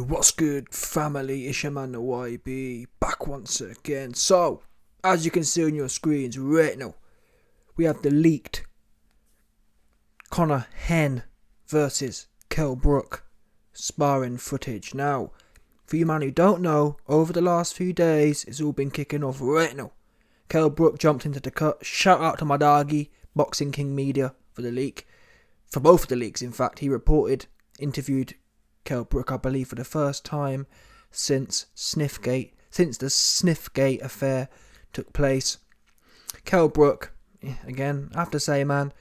What's good, family? It's your man, the YB, back once again. So, as you can see on your screens right now, we have the leaked Conor Benn versus Kell Brook sparring footage. Now, for you man who don't know, over the last few days, it's all been kicking off right now. Kell Brook jumped into the cut. Shout out to my doggy, Boxing King Media, for the leak. For both of the leaks, in fact, he interviewed Kell Brook, I believe, for the first time since the Sniffgate affair took place. Kell Brook, again, I have to say, man,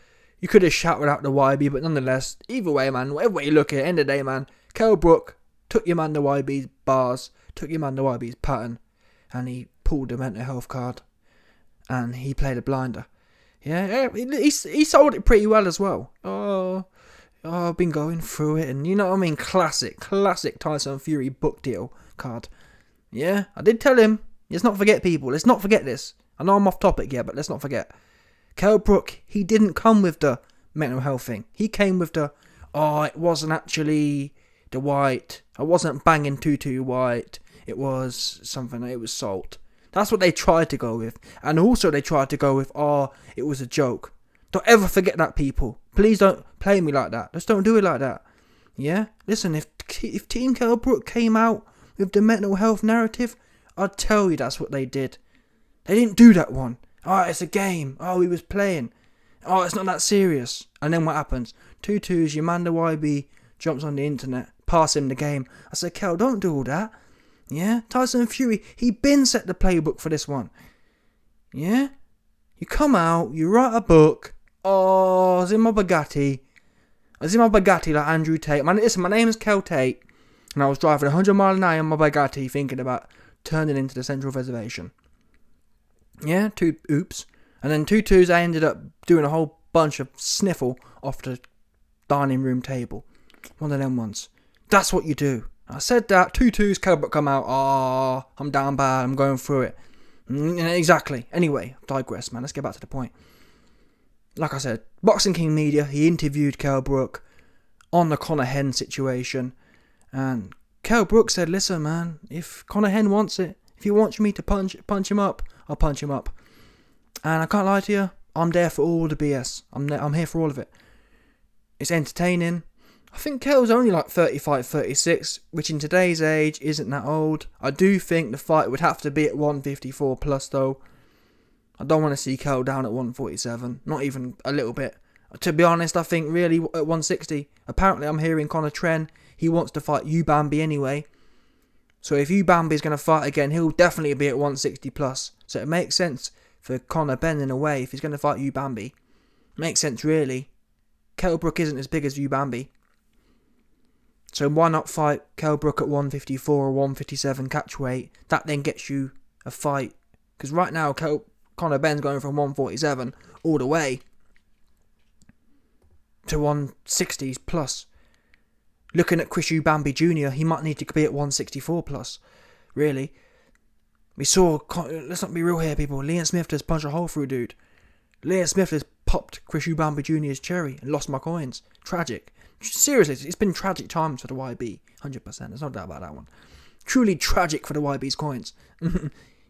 you could have shouted out the YB, but nonetheless, either way, man, whatever way you look at it, end of the day, man, Kell Brook took your man the YB's bars, took your man the YB's pattern, and he pulled the mental health card, and he played a blinder. Yeah, he sold it pretty well as well. Oh, I've been going through it, and you know what I mean? Classic Tyson Fury book deal card. Yeah, I did tell him, let's not forget, people, let's not forget this. I know I'm off topic here, but let's not forget. Kell Brook, he didn't come with the mental health thing. He came with the, it wasn't actually the white. I wasn't banging too white. It was something, it was salt. That's what they tried to go with. And also they tried to go with, it was a joke. Don't ever forget that, people. Please don't play me like that. Just don't do it like that. Yeah? Listen, if Team Kell Brook came out with the mental health narrative, I'd tell you that's what they did. They didn't do that one. It's a game. He was playing. It's not that serious. And then what happens? 2-2s, your man the YB jumps on the internet, pass him the game. I said, Kell, don't do all that. Yeah? Tyson Fury, he been set the playbook for this one. Yeah? You come out, you write a book. I was in my Bugatti like Andrew Tate. Listen, my name is Kell Tate, and I was driving 100 miles an hour in my Bugatti thinking about turning into the Central Reservation. Yeah, 2 oops. And then 2-2s, I ended up doing a whole bunch of sniffle off the dining room table. One of them ones. That's what you do. I said that, 2-2s, Kell Brook come out, I'm down bad, I'm going through it. Exactly. Anyway, digress, man, let's get back to the point. Like I said, Boxing King Media, he interviewed Kell Brook on the Conor Benn situation. And Kell Brook said, listen, man, if Conor Benn wants it, if he wants me to punch him up, I'll punch him up. And I can't lie to you, I'm there for all the BS. I'm here for all of it. It's entertaining. I think Kell's only like 35, 36, which in today's age isn't that old. I do think the fight would have to be at 154 plus though. I don't want to see Kell down at 147, not even a little bit. To be honest, I think really at 160. Apparently I'm hearing Conor Benn, he wants to fight Bambi anyway. So if Bambi's going to fight again, he'll definitely be at 160 plus. So it makes sense for Conor Benn in a way if he's going to fight Bambi. Makes sense really. Kell Brook isn't as big as Bambi. So why not fight Kell Brook at 154 or 157 catch weight? That then gets you a fight. Because right now Conor Benn's going from 147 all the way to 160s plus. Looking at Chris Bambi Jr., he might need to be at 164 plus. Really. We saw, let's not be real here, people. Liam Smith just punched a hole through, dude. Liam Smith has popped Chris Bambi Jr.'s cherry and lost my coins. Tragic. Seriously, it's been tragic times for the YB. 100%. There's no doubt about that one. Truly tragic for the YB's coins.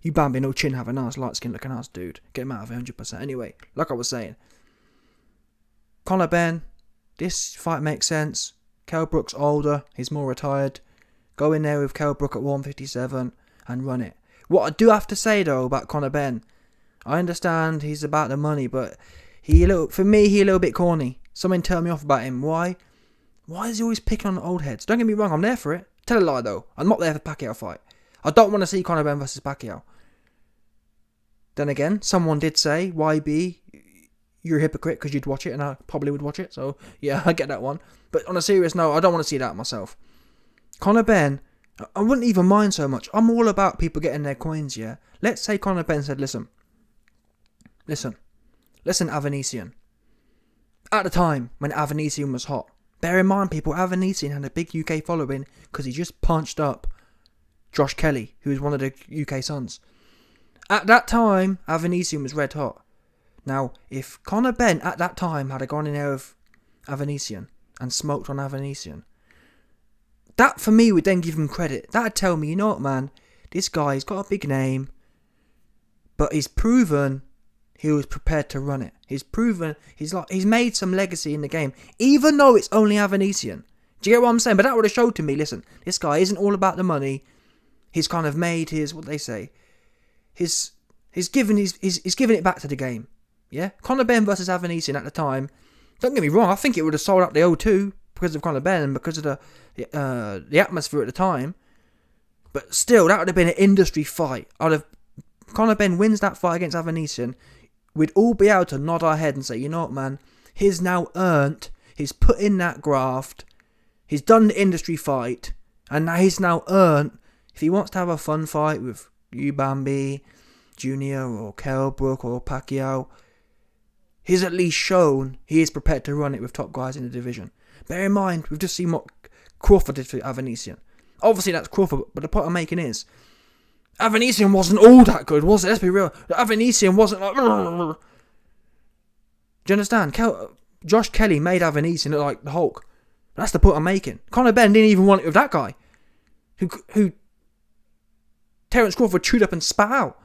Bambi, no chin, have a nice light skin looking ass, dude. Get him out of it 100%. Anyway, like I was saying, Conor Benn, this fight makes sense. Kell Brook's older, he's more retired. Go in there with Kell Brook at 157 and run it. What I do have to say though about Conor Benn, I understand he's about the money, but for me, he a little bit corny. Something turned me off about him. Why? Why is he always picking on the old heads? Don't get me wrong, I'm there for it. Tell a lie though, I'm not there for Pacquiao fight. I don't want to see Conor Benn versus Pacquiao. Then again, someone did say, YB, you're a hypocrite because you'd watch it, and I probably would watch it. So, yeah, I get that one. But on a serious note, I don't want to see that myself. Conor Benn, I wouldn't even mind so much. I'm all about people getting their coins, yeah? Let's say Conor Benn said, listen, Avanesian. At the time, when Avanesian was hot, bear in mind, people, Avanesian had a big UK following because he just punched up Josh Kelly, who was one of the UK Sons. At that time, Avanesian was red hot. Now, if Conor Benn at that time had gone in there with Avanesian and smoked on Avanesian, That, for me, would then give him credit. That'd tell me, you know what, man, this guy's got a big name, but he's proven he was prepared to run it. He's proven, he's made some legacy in the game, even though it's only Avanesian. Do you get what I'm saying? But that would have showed to me, listen, this guy isn't all about the money. He's kind of made his, what they say, he's given it back to the game. Yeah? Conor Benn versus Avanesian at the time, don't get me wrong, I think it would have sold out the O2 because of Conor Benn and because of the atmosphere at the time. But still, that would have been an industry fight. Conor Benn wins that fight against Avanesian, we'd all be able to nod our head and say, you know what, man, he's now earned, he's put in that graft, he's done the industry fight, and now he's now earned, if he wants to have a fun fight with Bambi Jr. or Kell Brook or Pacquiao, he's at least shown he is prepared to run it with top guys in the division. Bear in mind, we've just seen what Crawford did for Avanesian. Obviously, that's Crawford, but the point I'm making is, Avanesian wasn't all that good, was it? Let's be real. Avanesian wasn't like... Do you understand? Josh Kelly made Avanesian look like the Hulk. That's the point I'm making. Conor Benn didn't even want it with that guy. Who Terence Crawford chewed up and spat out.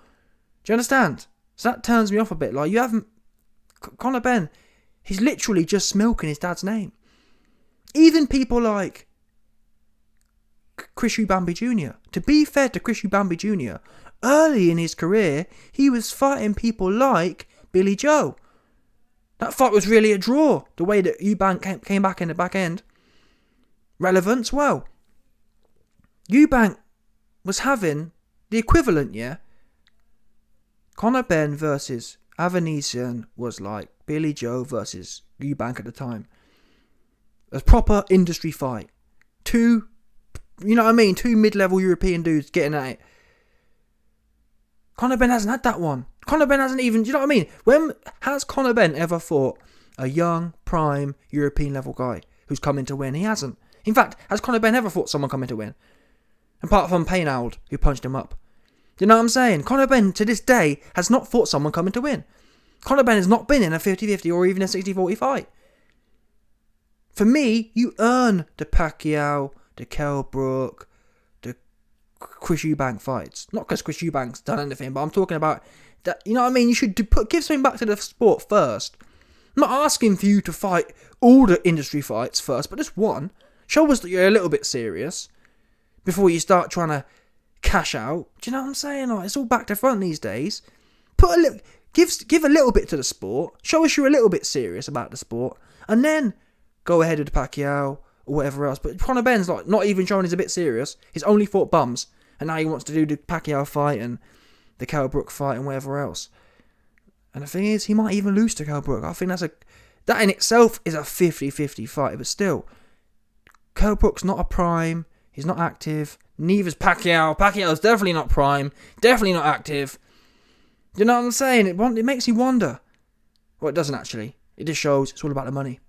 Do you understand? So that turns me off a bit. Like, you haven't... Conor Benn, he's literally just milking his dad's name. Even people like Chris Bambi Jr. To be fair to Chris Bambi Jr., early in his career, he was fighting people like Billy Joe. That fight was really a draw. The way that Eubank came back in the back end. Relevance? Well, Eubank was having the equivalent, yeah? Conor Benn versus Avanesian was like Billy Joe versus Eubank at the time. A proper industry fight. Two mid-level European dudes getting at it. Conor Benn hasn't had that one. Conor Benn hasn't even... Do you know what I mean? When has Conor Benn ever fought a young, prime, European level guy who's coming to win? He hasn't. In fact, has Conor Benn ever fought someone coming to win? Apart from Paynaud, who punched him up. Do you know what I'm saying? Conor Benn, to this day, has not fought someone coming to win. Conor Benn has not been in a 50-50 or even a 60-40 fight. For me, you earn the Pacquiao, the Kell Brook, the Chris Eubank fights. Not because Chris Eubank's done anything, but I'm talking about that. You know what I mean? You should give something back to the sport first. I'm not asking for you to fight all the industry fights first, but just one. Show us that you're a little bit serious before you start trying to cash out. Do you know what I'm saying? Like, it's all back to front these days. Give a little bit to the sport. Show us you're a little bit serious about the sport, and then go ahead with the Pacquiao or whatever else. But Conor Benn's like not even showing he's a bit serious. He's only fought bums, and now he wants to do the Pacquiao fight and the Kell Brook fight and whatever else. And the thing is, he might even lose to Kell Brook. I think that in itself is a 50-50 fight, but still, Kell Brook's not a prime. He's not active. Neither's Pacquiao. Pacquiao's definitely not prime. Definitely not active. You know what I'm saying? It makes you wonder. Well, it doesn't actually. It just shows it's all about the money.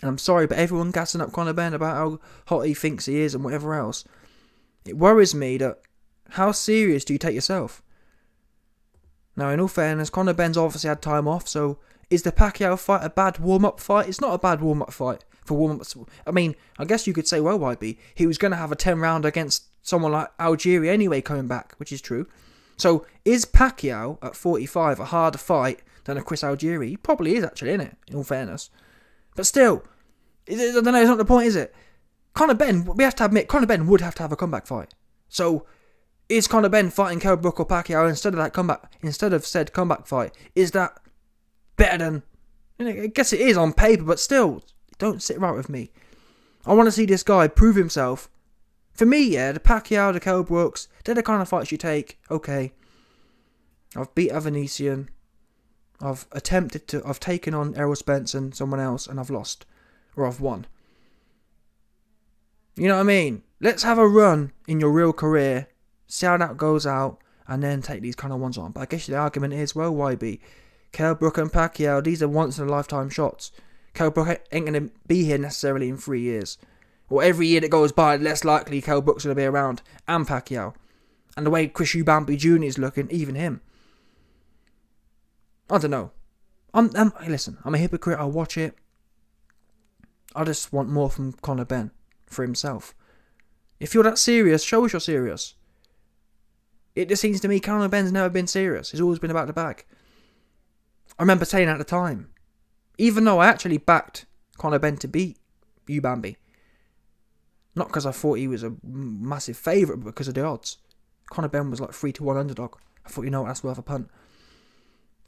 And I'm sorry, but everyone gassing up Conor Benn about how hot he thinks he is and whatever else. It worries me that how serious do you take yourself? Now, in all fairness, Conor Benn's obviously had time off, so is the Pacquiao fight a bad warm-up fight? It's not a bad warm-up fight for warm-ups. I mean, I guess you could say, well, YB, he was going to have a 10-round against someone like Algieri anyway coming back, which is true. So, is Pacquiao at 45 a harder fight than a Chris Algieri? He probably is, actually, isn't it? In all fairness. But still, I don't know, it's not the point, is it? Conor Benn, we have to admit, Conor Benn would have to have a comeback fight. So, is Conor Benn fighting Kell Brook or Pacquiao instead of said comeback fight? Is that better than... I guess it is on paper, but still, don't sit right with me. I want to see this guy prove himself. For me, yeah, the Pacquiao, the Kell Brooks, they're the kind of fights you take. Okay, I've beat Avanesian. I've taken on Errol Spence and someone else, and I've lost. Or I've won. You know what I mean? Let's have a run in your real career, see how that goes out, and then take these kind of ones on. But I guess the argument is, well, YB, Kell Brook and Pacquiao, these are once-in-a-lifetime shots. Kell Brook ain't going to be here necessarily in 3 years. Or every year that goes by, less likely Kell Brook's going to be around, and Pacquiao. And the way Chris Bambi Jr. is looking, even him. I don't know. Listen, I'm a hypocrite. I'll watch it. I just want more from Conor Benn. for himself. If you're that serious, show us you're serious. It just seems to me Conor Benn's never been serious. He's always been about the bag. I remember saying at the time, even though I actually backed Conor Benn to beat Bambi, not because I thought he was a massive favourite, but because of the odds. Conor Benn was like 3-1 underdog. I thought, that's worth a punt.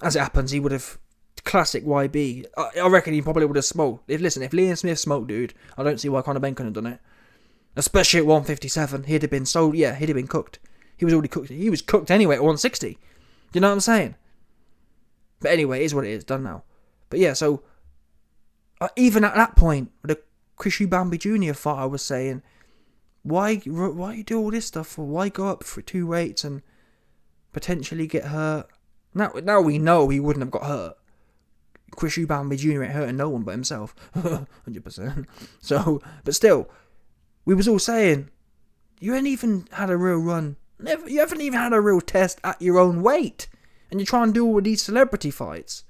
As it happens, he would have, classic YB, I reckon he probably would have smoked. If Liam Smith smoked, dude, I don't see why Conor Benn couldn't have done it. Especially at 157, he'd have been cooked. He was already cooked. He was cooked anyway at 160. Do you know what I'm saying? But anyway, it is what it is, done now. But yeah, so, even at that point, the Chris Bambi Jr. fight, I was saying, why you do all this stuff for? Why go up for 2 weights and potentially get hurt? Now we know he wouldn't have got hurt. Chris Bambi Jr. ain't hurting no one but himself. 100%. So, but still, we was all saying, you ain't even had a real run. You haven't even had a real test at your own weight. And you try and do all these celebrity fights.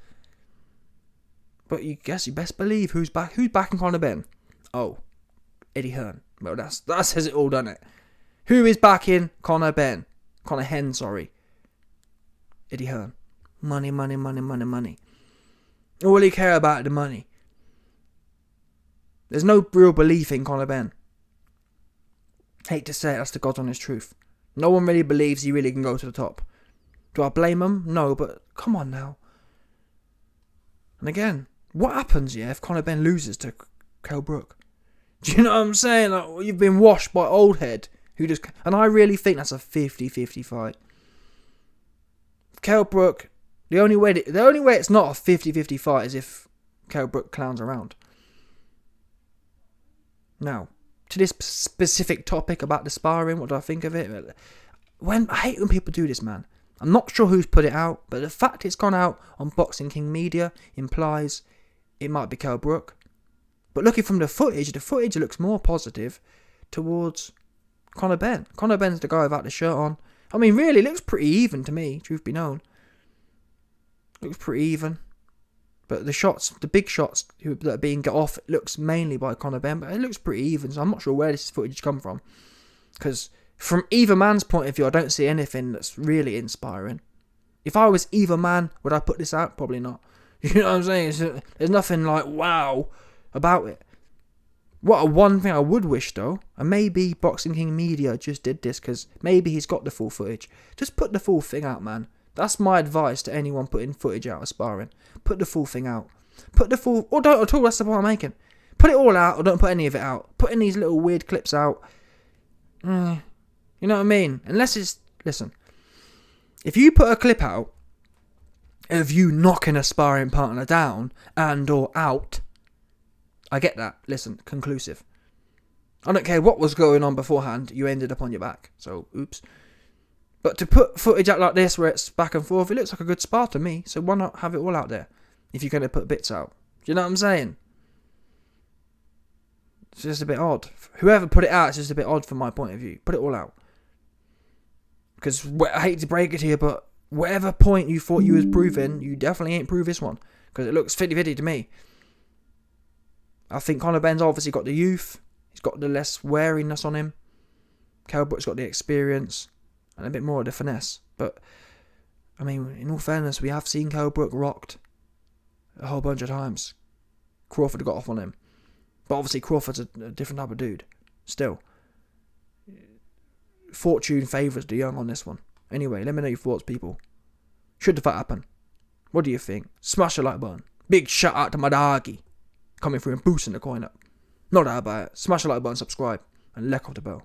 But you best believe who's backing Conor Benn. Oh, Eddie Hearn. Well, that says it all, doesn't it? Who is backing Conor Benn? Conor Henn, sorry. Eddie Hearn. Money, money, money, money, money. All he care about is the money. There's no real belief in Conor Benn. Hate to say it, that's the God's honest truth. No one really believes he really can go to the top. Do I blame him? No, but come on now. And again, what happens, if Conor Benn loses to Kell Brook? Do you know what I'm saying? Like, you've been washed by old head. And I really think that's a 50-50 fight. Kell Brook, the only way it's not a 50-50 fight is if Kell Brook clowns around. Now, to this specific topic about the sparring, what do I think of it? I hate when people do this, man. I'm not sure who's put it out, but the fact it's gone out on Boxing King Media implies it might be Kell Brook. But looking from the footage looks more positive towards Conor Benn. Conor Benn's the guy without the shirt on. I mean, really, it looks pretty even to me, truth be known. Looks pretty even. But the big shots that are being got off, it looks mainly by Conor Benn, but it looks pretty even, so I'm not sure where this footage come from. Because from either man's point of view, I don't see anything that's really inspiring. If I was either man, would I put this out? Probably not. You know what I'm saying? There's nothing like wow about it. One thing I would wish though, and maybe Boxing King Media just did this because maybe he's got the full footage. Just put the full thing out, man. That's my advice to anyone putting footage out of sparring. Put the full thing out. Or don't at all, that's the point I'm making. Put it all out or don't put any of it out. Putting these little weird clips out. You know what I mean? Listen. If you put a clip out of you knocking a sparring partner down and or out, I get that. Listen, conclusive. I don't care what was going on beforehand, you ended up on your back. So, oops. But to put footage out like this where it's back and forth, it looks like a good spar to me. So why not have it all out there if you're going to put bits out? Do you know what I'm saying? It's just a bit odd. Whoever put it out, it's just a bit odd from my point of view. Put it all out. Because I hate to break it to you, but whatever point you thought you was proving, you definitely ain't proved this one. Because it looks 50-50 to me. I think Conor Benn's obviously got the youth. He's got the less wariness on him. Kell Brook's got the experience. And a bit more of the finesse. But, I mean, in all fairness, we have seen Kell Brook rocked a whole bunch of times. Crawford got off on him. But obviously Crawford's a different type of dude. Still. Fortune favours the young on this one. Anyway, let me know your thoughts, people. Should the fight happen? What do you think? Smash the like button. Big shout out to my doggy. Coming through and boosting the coin up. Not that about it. Smash the like button, subscribe, and let off the bell.